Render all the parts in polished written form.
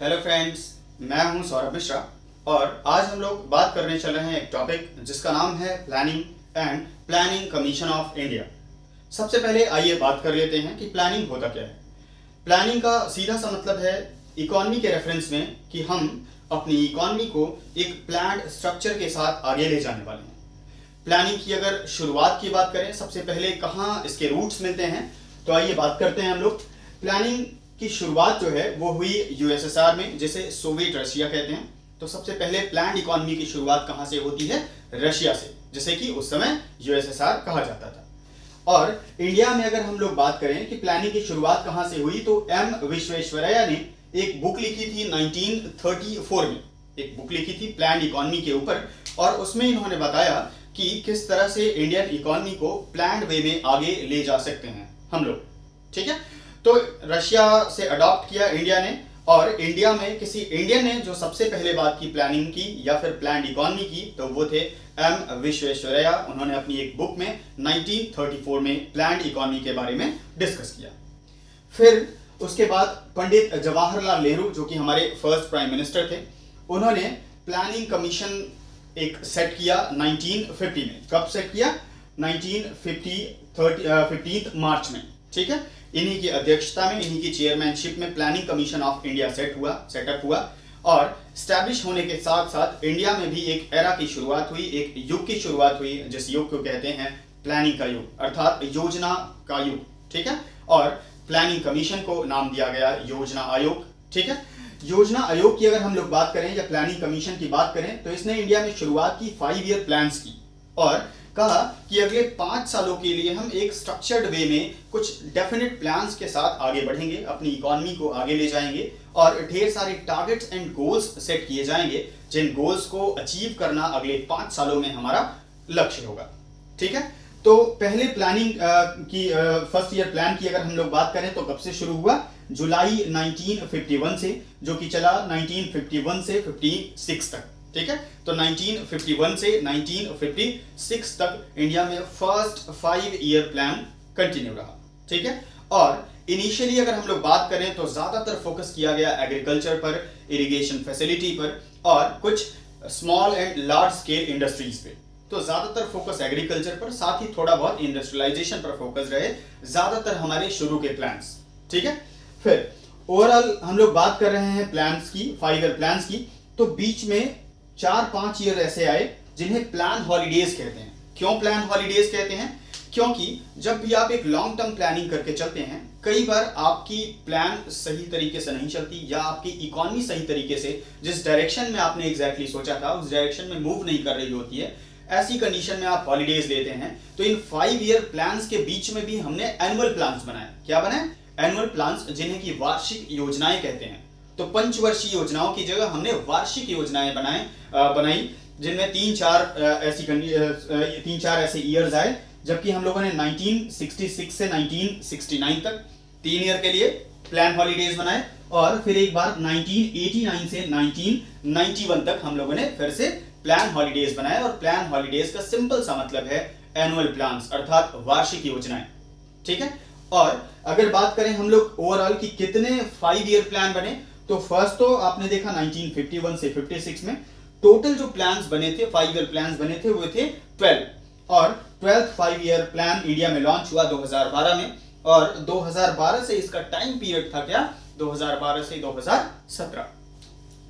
Hello friends, मैं हूं सौरभ मिश्रा और आज हम लोग बात करने चल रहे हैं एक टॉपिक जिसका नाम है planning and planning commission of India. सबसे पहले आइए बात कर लेते हैं कि प्लानिंग होता क्या है। प्लानिंग का सीधा सा मतलब है इकोनॉमी के रेफरेंस में कि हम अपनी इकोनॉमी को एक प्लान्ड स्ट्रक्चर के साथ आगे ले जाने वाले हैं। प्लानिंग की अगर शुरुआत की बात करें, सबसे पहले कहाँ इसके रूट्स मिलते हैं, तो आइए बात करते हैं हम लोग। प्लानिंग की शुरुआत जो है वो हुई यूएसएसआर में, जिसे सोवियत रशिया कहते हैं। तो सबसे पहले प्लान्ड इकोनॉमी की शुरुआत कहाँ से होती है? रशिया से, जिसे कि उस समय यूएसएसआर कहा जाता था। और इंडिया में अगर हम लोग बात करें कि प्लानिंग की शुरुआत कहाँ से हुई, तो एम विश्वेश्वरैया ने एक बुक लिखी थी 1934 में, एक बुक लिखी थी प्लान्ड इकोनॉमी के ऊपर, और उसमें इन्होंने बताया कि किस तरह से इंडियन इकोनॉमी को प्लान्ड वे में आगे ले जा सकते हैं हम लोग। ठीक है, तो रशिया से अडॉप्ट किया इंडिया ने, और इंडिया में किसी इंडियन ने जो सबसे पहले बात की प्लानिंग की या फिर प्लान्ड इकोनॉमी की, तो वो थे एम विश्वेश्वरैया। उन्होंने अपनी एक बुक में 1934 में प्लान्ड इकोनॉमी के बारे में डिस्कस किया। फिर उसके बाद पंडित जवाहरलाल नेहरू, जो कि हमारे फर्स्ट प्राइम मिनिस्टर थे, उन्होंने प्लानिंग कमीशन एक सेट किया 1950 में। कब सेट किया? 15 मार्च में। ठीक है, इन्हीं की अध्यक्षता में, इन्हीं की चेयरमैनशिप में planning commission of India setup हुआ, और स्टैब्लिश होने के साथ साथ इंडिया में भी एक एरा की शुरुआत हुई, एक युग की शुरुआत हुई, जिस युग को कहते हैं प्लानिंग का युग, अर्थात योजना का युग। ठीक है, और प्लानिंग कमीशन को नाम दिया गया योजना आयोग। ठीक है, योजना आयोग की अगर हम लोग बात करें या प्लानिंग कमीशन की बात करें, तो इसने इंडिया में शुरुआत की 5 ईयर प्लान्स की, और कहा कि अगले 5 सालों के लिए हम एक स्ट्रक्चर्ड वे में कुछ डेफिनेट प्लान्स के साथ आगे बढ़ेंगे, अपनी इकोनॉमी को आगे ले जाएंगे, और ढेर सारे टारगेट्स एंड गोल्स सेट किए जाएंगे, जिन गोल्स को अचीव करना अगले 5 सालों में हमारा लक्ष्य होगा। ठीक है, तो पहले प्लानिंग की फर्स्ट ईयर प्लान की अगर हम लोग बात करें, तो कब से शुरू हुआ? जुलाई 1951 से, जो कि चला 1951 से 56 तक। ठीक है, तो 1951 से 1956 तक इंडिया में फर्स्ट 5 ईयर प्लान कंटिन्यू रहा। ठीक है, और इनिशियली अगर हम लोग बात करें तो ज्यादातर फोकस किया गया एग्रीकल्चर पर, इरिगेशन फैसिलिटी पर, और कुछ small and large scale industries पे। तो ज्यादातर फोकस एग्रीकल्चर पर, साथ ही थोड़ा बहुत इंडस्ट्रियलाइजेशन पर फोकस रहे ज्यादातर हमारे शुरू के प्लान्स। ठीक है, फिर ओवरऑल हम लोग बात कर रहे हैं प्लान्स की, 5 ईयर प्लान्स की, तो बीच में 4-5 ईयर ऐसे आए जिन्हें प्लान हॉलीडेज कहते हैं। क्यों प्लान हॉलीडेज कहते हैं? क्योंकि जब भी आप एक लॉन्ग टर्म प्लानिंग करके चलते हैं, कई बार आपकी प्लान सही तरीके से नहीं चलती, या आपकी इकोनॉमी सही तरीके से जिस डायरेक्शन में आपने एग्जैक्टली सोचा था उस डायरेक्शन में मूव नहीं कर रही होती है। ऐसी कंडीशन में आप हॉलीडेज लेते हैं। तो इन 5 ईयर प्लान्स के बीच में भी हमने एनुअल प्लान्स बनाए। क्या बनाए? एनुअल प्लान्स, जिन्हें की वार्षिक योजनाएं कहते हैं। तो पंचवर्षीय योजनाओं की जगह हमने वार्षिक योजनाएं बनाई, जिनमें 3-4 ऐसे ईयर्स आए, जबकि हम लोगों ने 1966 से 1969 तक 3 ईयर के लिए प्लान हॉलीडेज बनाए, और फिर एक बार 1989 से 1991 तक हम लोगों ने फिर से प्लान हॉलीडेज बनाए। और प्लान हॉलीडेज का सिंपल सा मतलब है एनुअल प्लान्स, अर्थात वार्षिक योजनाएं। ठीक है, और अगर बात करें हम लोग ओवरऑल की कितने 5 ईयर प्लान बने, तो फर्स्ट तो आपने देखा 1951 से 56 में टोटल जो प्लान्स बने थे, 5 ईयर प्लान्स बने थे, वो थे 12, और 12th 5 ईयर प्लान इंडिया में लॉन्च हुआ 2012 में, और 2012 से इसका टाइम पीरियड था क्या? 2012 से 2017।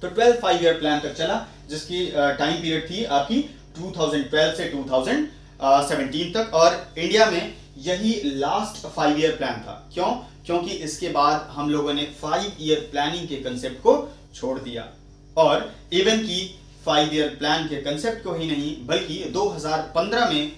तो 12th 5 ईयर प्लान तक चला, जिसकी टाइम पीरियड थी आपकी 2012 से 2017 तक, और इंडिया में यही लास्ट 5 ईयर प्लान था। क्यों? क्योंकि इसके बाद हम लोगों ने 5 ईयर प्लानिंग के कंसेप्ट को छोड़ दिया, और इवन की 5 ईयर प्लान के कंसेप्ट को ही नहीं, बल्कि 2015 में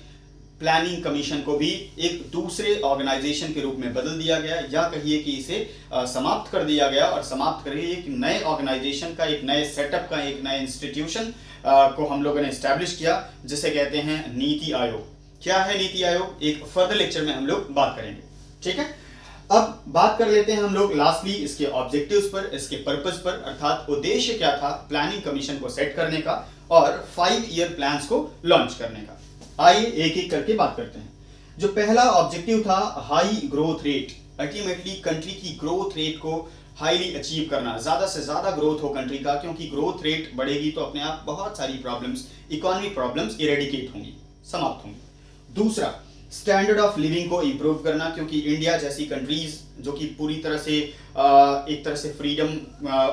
प्लानिंग कमीशन को भी एक दूसरे ऑर्गेनाइजेशन के रूप में बदल दिया गया, या कहिए कि इसे समाप्त कर दिया गया, और समाप्त करके एक नए ऑर्गेनाइजेशन का, एक नए सेटअप का, एक नए इंस्टीट्यूशन को हम लोगों ने एस्टैब्लिश किया, जिसे कहते हैं नीति आयोग। क्या है नीति आयोग? एक फर्दर लेक्चर में हम लोग बात करेंगे। ठीक है, अब बात कर लेते हैं हम लोग लास्टली इसके ऑब्जेक्टिव्स पर, इसके पर्पस पर, अर्थात उद्देश्य क्या था प्लानिंग कमीशन को सेट करने का और 5 ईयर प्लान्स को लॉन्च करने का। आइए एक एक करके बात करते हैं। जो पहला ऑब्जेक्टिव था high growth rate, ultimately country की ग्रोथ रेट को हाईली अचीव करना, ज़्यादा से ज़्यादा ग्रोथ हो कंट्री का, क्योंकि ग्रोथ रेट बढ़ेगी तो अपने आप बहुत सारी प्रॉब्लम्स, इकोनॉमिक प्रॉब्लम्स इरेडिकेट होंगी, समाप्त होंगी। दूसरा, स्टैंडर्ड ऑफ लिविंग को इम्प्रूव करना, क्योंकि इंडिया जैसी कंट्रीज जो कि पूरी तरह से एक तरह से फ्रीडम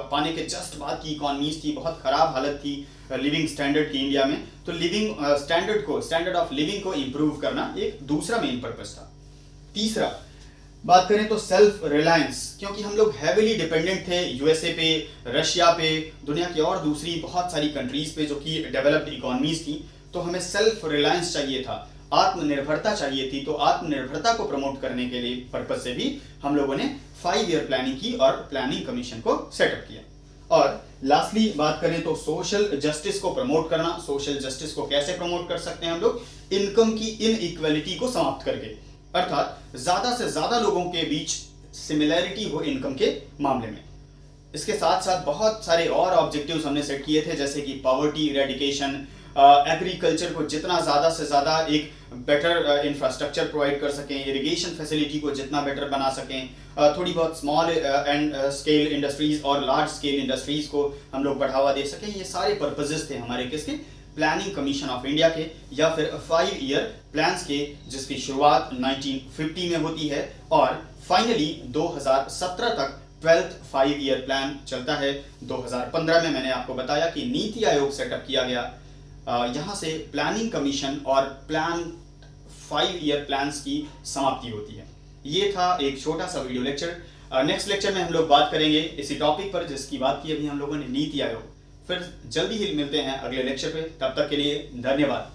पाने के जस्ट बाद की इकॉनमीज थी, बहुत ख़राब हालत थी लिविंग स्टैंडर्ड की इंडिया में, तो लिविंग स्टैंडर्ड ऑफ लिविंग को इम्प्रूव करना एक दूसरा मेन पर्पस था। तीसरा, बात करें तो सेल्फ रिलायंस, क्योंकि हम लोग हैविली डिपेंडेंट थे यूएसए पे, रशिया पे, दुनिया की और दूसरी बहुत सारी कंट्रीज पे जो कि डेवलप्ड इकॉनमीज थी, तो हमें सेल्फ रिलायंस चाहिए था, आत्मनिर्भरता चाहिए थी। तो आत्मनिर्भरता को प्रमोट करने के लिए पर्पस से भी हम लोगों ने 5 ईयर प्लानिंग की और प्लानिंग कमीशन को सेटअप किया। और लास्टली बात करें तो सोशल जस्टिस को प्रमोट करना। सोशल जस्टिस को कैसे प्रमोट कर सकते हैं हम लोग? इनकम की इनइक्वालिटी को समाप्त करके, अर्थात ज्यादा से ज्यादा लोगों के बीच सिमिलैरिटी हो इनकम के मामले में। इसके साथ साथ बहुत सारे और ऑब्जेक्टिव्स हमने सेट किए थे, जैसे कि पॉवर्टी इरेडिकेशन, एग्रीकल्चर को जितना ज़्यादा से ज़्यादा एक बेटर इंफ्रास्ट्रक्चर प्रोवाइड कर सकें, इरिगेशन फैसिलिटी को जितना बेटर बना सकें, थोड़ी बहुत स्मॉल एंड स्केल इंडस्ट्रीज़ और लार्ज स्केल इंडस्ट्रीज़ को हम लोग बढ़ावा दे सकें। ये सारे पर्पजेस थे हमारे किसके? प्लानिंग कमीशन ऑफ इंडिया के, या फिर 5 ईयर प्लान्स के, जिसकी शुरुआत 1950 में होती है और फाइनली 2017 तक 12th 5 ईयर प्लान चलता है। 2015 में मैंने आपको बताया कि नीति आयोग सेटअप किया गया। यहाँ से प्लानिंग कमीशन और प्लान 5 ईयर प्लान्स की समाप्ति होती है। ये था एक छोटा सा वीडियो लेक्चर। नेक्स्ट लेक्चर में हम लोग बात करेंगे इसी टॉपिक पर जिसकी बात की अभी हम लोगों ने, नीति आयोग। फिर जल्दी ही मिलते हैं अगले लेक्चर पे, तब तक के लिए धन्यवाद।